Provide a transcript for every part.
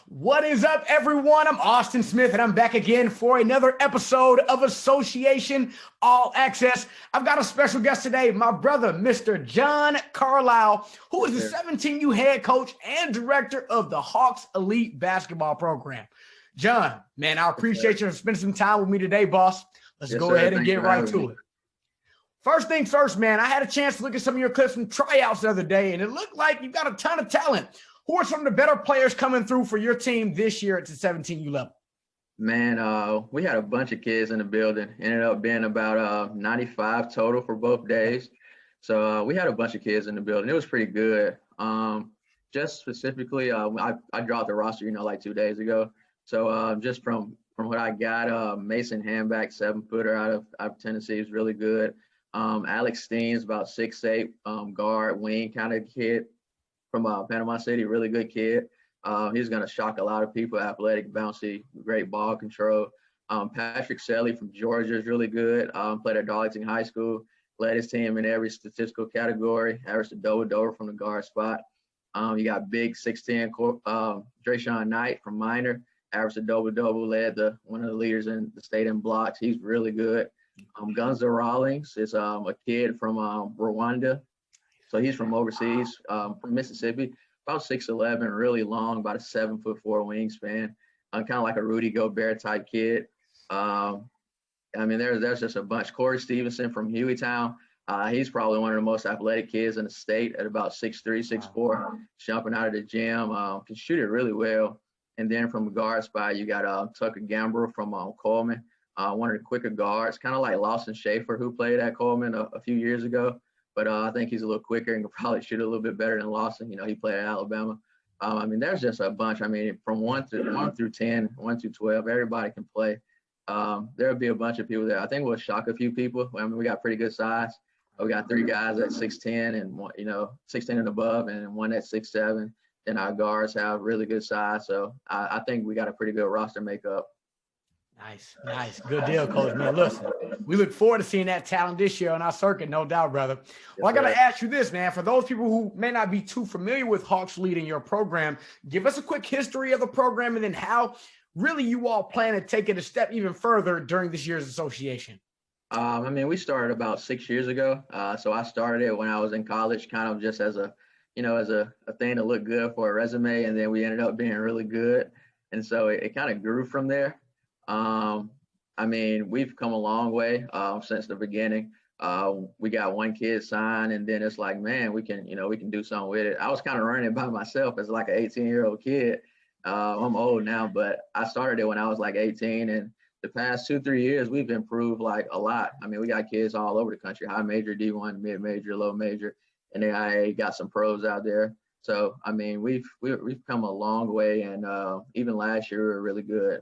What is up, everyone? I'm Austin Smith, and I'm back again for another episode of Association All Access. I've got a special guest today, my brother, Mr. John Carlisle, who is the 17U head coach and director of the Hawks Elite Basketball Program. John, man, I appreciate you spending some time with me today, boss. Let's go ahead and get right to it. First things first, man, I had a chance to look at some of your clips from tryouts the other day, and it looked like you've got a ton of talent. Who are some of the better players coming through for your team this year at the 17U level? Man, we had a bunch of kids in the building. Ended up being about 95 total for both days. So we had a bunch of kids in the building. It was pretty good. Just specifically, I dropped the roster, like 2 days ago. So just from what I got, Mason Handback, 7-footer out of Tennessee, is really good. Alex Steen's about 6'8", guard, wing kind of kid. From Panama City, really good kid. He's going to shock a lot of people. Athletic, bouncy, great ball control. Patrick Selly from Georgia is really good. Played at Darlington High School. Led his team in every statistical category. Averaged a double from the guard spot. You got big 6'10", Drayshawn Knight from Minor. Averaged a double. Led one of the leaders in the state in blocks. He's really good. Gunza Rawlings is a kid from Rwanda. So he's from overseas, from Mississippi, about 6'11", really long, about a 7'4" wingspan, kind of like a Rudy Gobert type kid. There's just a bunch. Corey Stevenson from Hueytown, he's probably one of the most athletic kids in the state at about 6'3", 6'4", jumping out of the gym, can shoot it really well. And then from the guard spot, you got Tucker Gambrell from Coleman, one of the quicker guards, kind of like Lawson Schaefer, who played at Coleman a few years ago. But I think he's a little quicker and can probably shoot a little bit better than Lawson. He played at Alabama. There's just a bunch. From 1 through 10, 1 through 12, everybody can play. There'll be a bunch of people there. I think we'll shock a few people. We got pretty good size. We got 3 guys at 6'10" and one, 6'10" and above, and one at 6'7". Then our guards have really good size. So I think we got a pretty good roster makeup. Nice. Good deal, Coach. Man, listen, we look forward to seeing that talent this year on our circuit, no doubt, brother. Well, I got to ask you this, man. For those people who may not be too familiar with Hawks leading your program, give us a quick history of the program and then how really you all plan to take it a step even further during this year's association. We started about 6 years ago. So I started it when I was in college, kind of just as a thing to look good for a resume. And then we ended up being really good. And so it kind of grew from there. We've come a long way since the beginning. We got one kid signed, and then it's like, man, we can do something with it. I was kind of running it by myself as like an 18-year-old kid. I'm old now, but I started it when I was like 18, and the past 2-3 years we've improved like a lot. We got kids all over the country: high major, D1, mid major, low major, and AIA, got some pros out there. So we've come a long way, and even last year we were really good.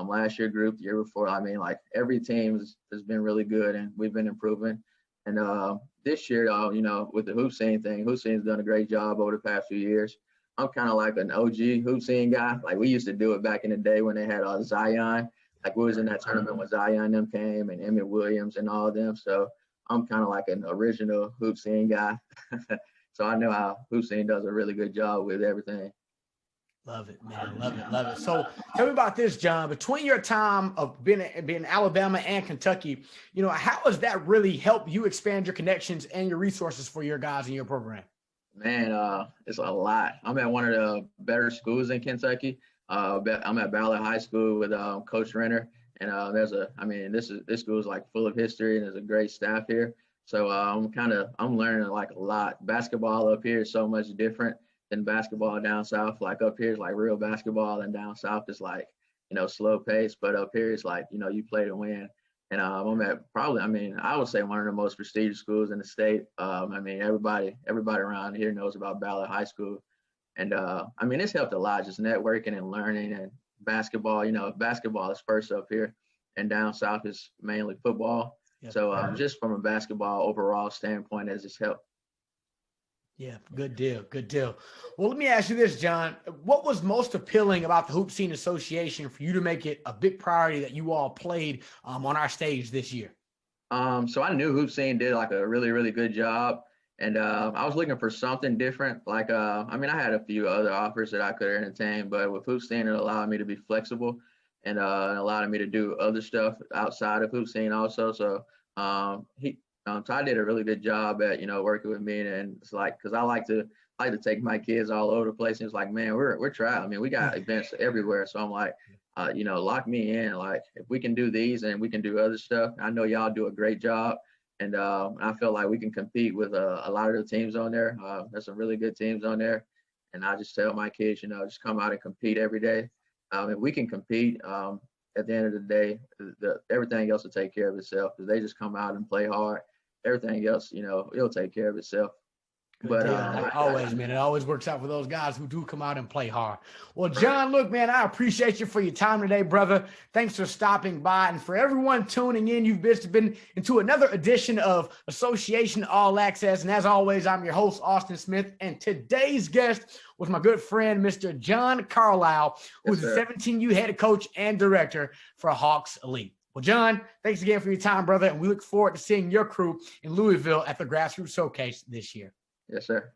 Last year group, the year before, every team has been really good, and we've been improving. And this year, with the hoop scene thing, hoop scene's done a great job over the past few years. I'm kind of like an OG hoop scene guy. Like, we used to do it back in the day when they had Zion. Like, we was in that tournament when Zion them came, and Emmett Williams and all of them. So I'm kind of like an original hoop scene guy. So I know how hoop scene does a really good job with everything. Love it, man. Love it. So tell me about this, John. Between your time of being in Alabama and Kentucky, how has that really helped you expand your connections and your resources for your guys in your program? Man, it's a lot. I'm at one of the better schools in Kentucky. I'm at Ballard High School with Coach Renner, and this school is like full of history, and there's a great staff here. So I'm learning like a lot. Basketball up here is so much different than basketball down south. Like, up here is like real basketball, and down south is like, slow pace. But up here it's like, you play to win. And I'm at probably, I would say one of the most prestigious schools in the state. Everybody around here knows about Ballard High School. And it's helped a lot, just networking and learning. And basketball, basketball is first up here, and down south is mainly football. Yep. So just from a basketball overall standpoint, has just helped. Yeah, good deal. Well, let me ask you this, John. What was most appealing about the Hoop Scene Association for you to make it a big priority that you all played on our stage this year? So I knew Hoop Scene did like a really, really good job. And I was looking for something different. Like, I mean, I had a few other offers that I could entertain, but with hoop scene, it allowed me to be flexible and allowed me to do other stuff outside of hoop scene also. So Ty did a really good job at working with me, and it's like because I like to take my kids all over the place. And it's like, man, we're trying. I mean, we got events everywhere, so I'm like, lock me in. Like, if we can do these and we can do other stuff, I know y'all do a great job. And I feel like we can compete with a lot of the teams on there. There's some really good teams on there. And I just tell my kids, just come out and compete every day. If we can compete, at the end of the day, everything else will take care of itself. Because they just come out and play hard. Everything else, it'll take care of itself. Good deal. Like always, man. It always works out for those guys who do come out and play hard. Well, John, look, man, I appreciate you for your time today, brother. Thanks for stopping by. And for everyone tuning in, you've been into another edition of Association All Access. And as always, I'm your host, Austin Smith. And today's guest was my good friend, Mr. John Carlisle, who's the 17U head coach and director for Hawks Elite. Well, John, thanks again for your time, brother. And we look forward to seeing your crew in Louisville at the Grassroots Showcase this year. Yes, sir.